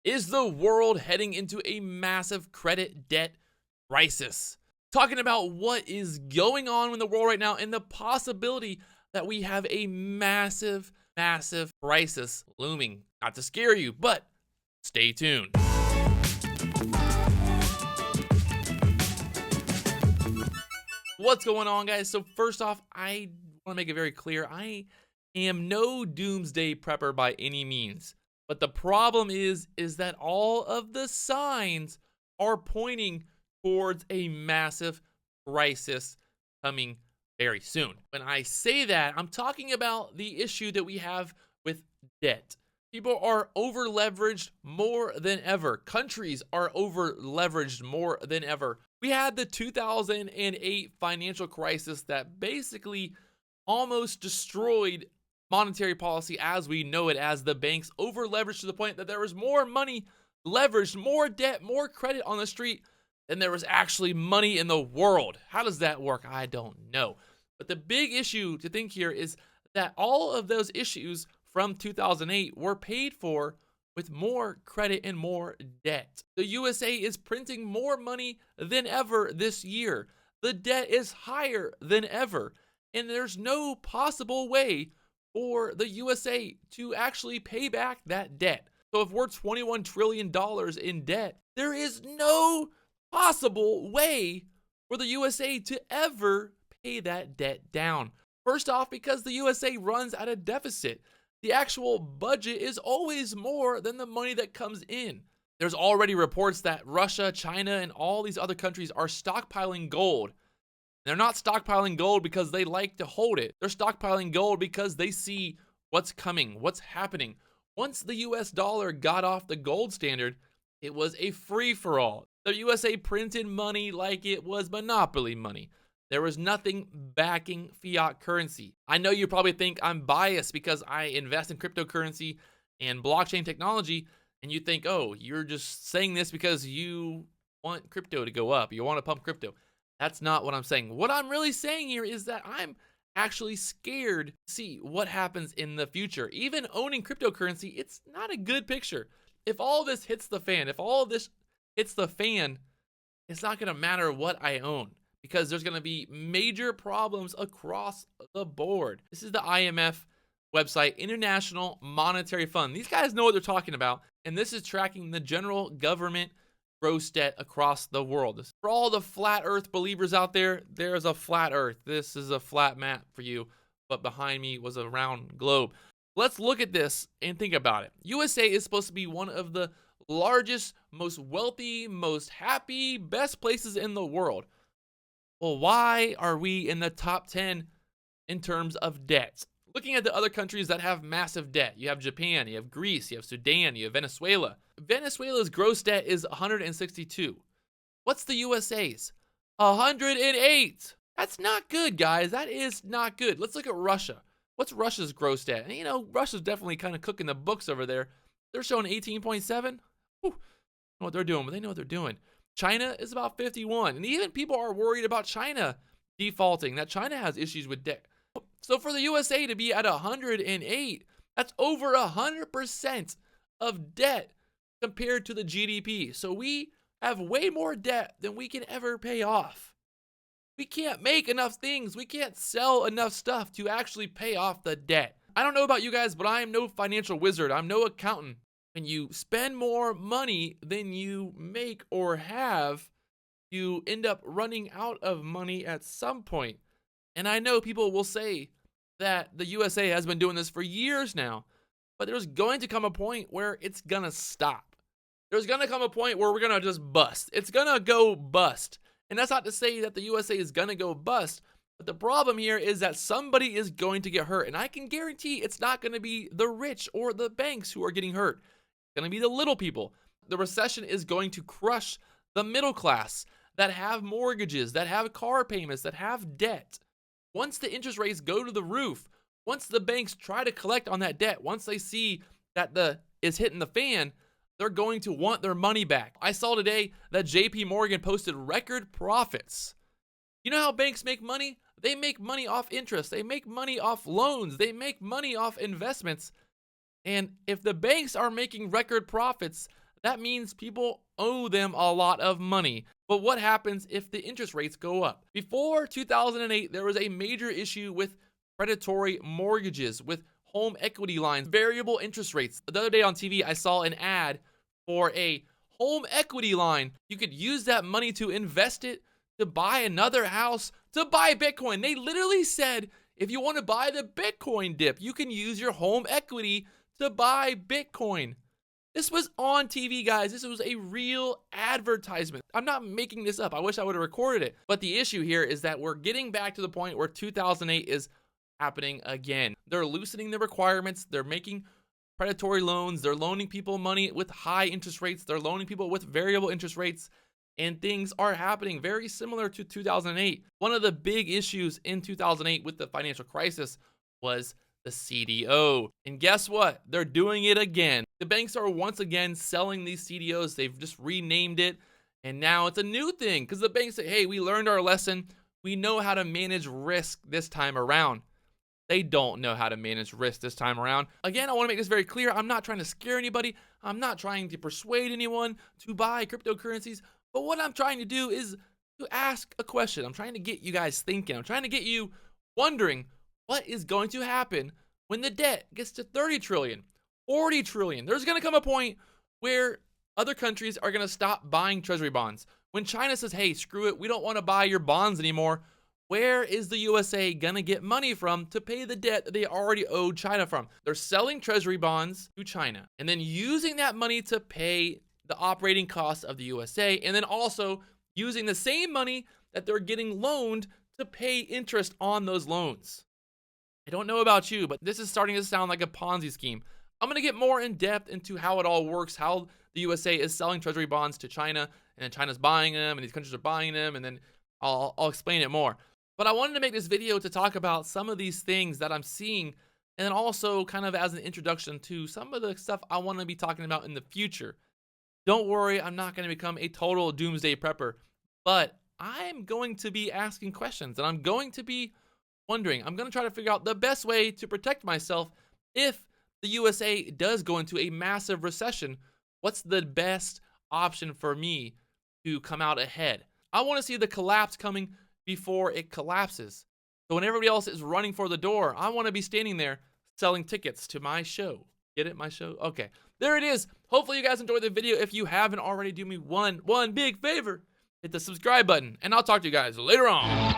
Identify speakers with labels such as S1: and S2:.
S1: Is the world heading into a massive credit debt crisis? Talking about what is going on in the world right now and the possibility that we have a massive, massive crisis looming. Not to scare you, but stay tuned. What's going on, guys? So first off, I want to make it very clear, I am no doomsday prepper by any means. But the problem is that all of the signs are pointing towards a massive crisis coming very soon. When I say that, I'm talking about the issue that we have with debt. People are over leveraged more than ever. Countries are over leveraged more than ever. We had the 2008 financial crisis that basically almost destroyed monetary policy as we know it, as the banks over leveraged to the point that there was more money leveraged, more debt, more credit on the street than there was actually money in the world. How does that work? I don't know. But the big issue to think here is that all of those issues from 2008 were paid for with more credit and more debt. The USA is printing more money than ever this year. The debt is higher than ever. And there's no possible way for the USA to actually pay back that debt. So if we're $21 trillion in debt, there is no possible way for the USA to ever pay that debt down. First off, because the USA runs at a deficit. The actual budget is always more than the money that comes in. There's already reports that Russia, China, and all these other countries are stockpiling gold. They're not stockpiling gold because they like to hold it. They're stockpiling gold because they see what's coming, what's happening. Once the US dollar got off the gold standard, it was a free-for-all. The USA printed money like it was monopoly money. There was nothing backing fiat currency. I know you probably think I'm biased because I invest in cryptocurrency and blockchain technology, and you think, oh, you're just saying this because you want crypto to go up. You want to pump crypto. That's not what I'm saying. What I'm really saying here is that I'm actually scared to see what happens in the future. Even owning cryptocurrency, it's not a good picture. If all of this hits the fan, it's not going to matter what I own, because there's going to be major problems across the board. This is the IMF website, International Monetary Fund. These guys know what they're talking about, and this is tracking the general government gross debt across the world. For all the flat earth believers out there, there's a flat earth. This is a flat map for you, but behind me was a round globe. Let's look at this and think about it. USA is supposed to be one of the largest, most wealthy, most happy, best places in the world. Well, why are we in the top 10 in terms of debt? Looking at the other countries that have massive debt, you have Japan, you have Greece, you have Sudan, you have Venezuela. Venezuela's gross debt is 162. What's the USA's? 108. That's not good, guys. That is not good. Let's look at Russia. What's Russia's gross debt? And, Russia's definitely kind of cooking the books over there. They're showing 18.7. Know what they're doing, but they know what they're doing. China is about 51. And even people are worried about China defaulting, that China has issues with debt. So for the USA to be at 108, that's over 100% of debt compared to the GDP. So we have way more debt than we can ever pay off. We can't make enough things. We can't sell enough stuff to actually pay off the debt. I don't know about you guys, but I am no financial wizard. I'm no accountant. When you spend more money than you make or have, you end up running out of money at some point. And I know people will say that the USA has been doing this for years now, but there's going to come a point where it's going to stop. There's going to come a point where we're going to just bust. It's going to go bust. And that's not to say that the USA is going to go bust, but the problem here is that somebody is going to get hurt. And I can guarantee it's not going to be the rich or the banks who are getting hurt. It's going to be the little people. The recession is going to crush the middle class that have mortgages, that have car payments, that have debt. Once the interest rates go to the roof, once the banks try to collect on that debt, once they see that is hitting the fan, they're going to want their money back. I saw today that JP Morgan posted record profits. You know how banks make money? They make money off interest. They make money off loans. They make money off investments. And if the banks are making record profits, That means people owe them a lot of money. But what happens if the interest rates go up? Before 2008, there was a major issue with predatory mortgages, with home equity lines, variable interest rates. The other day on TV, I saw an ad for a home equity line. You could use that money to invest it, to buy another house, to buy Bitcoin. They literally said, if you want to buy the Bitcoin dip, you can use your home equity to buy Bitcoin. This was on TV, guys. This was a real advertisement. I'm not making this up. I wish I would have recorded it. But the issue here is that we're getting back to the point where 2008 is happening again. They're loosening the requirements. They're making predatory loans. They're loaning people money with high interest rates. They're loaning people with variable interest rates. And things are happening very similar to 2008. One of the big issues in 2008 with the financial crisis was the CDO. And guess what? They're doing it again. The banks are once again selling these CDOs. They've just renamed it. And now it's a new thing because the banks say, hey, we learned our lesson. We know how to manage risk this time around. They don't know how to manage risk this time around. Again, I want to make this very clear. I'm not trying to scare anybody. I'm not trying to persuade anyone to buy cryptocurrencies. But what I'm trying to do is to ask a question. I'm trying to get you guys thinking. I'm trying to get you wondering what is going to happen when the debt gets to 30 trillion, 40 trillion. There's going to come a point where other countries are going to stop buying treasury bonds. When China says, hey, screw it, we don't want to buy your bonds anymore, where is the USA going to get money from to pay the debt that they already owed China from? They're selling treasury bonds to China and then using that money to pay the operating costs of the USA, and then also using the same money that they're getting loaned to pay interest on those loans. I don't know about you, but this is starting to sound like a Ponzi scheme. I'm going to get more in depth into how it all works, how the USA is selling treasury bonds to China, and then China's buying them, and these countries are buying them, and then I'll explain it more. But I wanted to make this video to talk about some of these things that I'm seeing, and then also kind of as an introduction to some of the stuff I want to be talking about in the future. Don't worry, I'm not going to become a total doomsday prepper, but I'm going to be asking questions, and I'm going to be wondering. I'm going to try to figure out the best way to protect myself if the USA does go into a massive recession. What's the best option for me to come out ahead? I want to see the collapse coming before it collapses. So when everybody else is running for the door, I want to be standing there selling tickets to my show. Get it? My show? Okay. There it is. Hopefully you guys enjoyed the video. If you haven't already, do me one big favor. Hit the subscribe button, and I'll talk to you guys later on.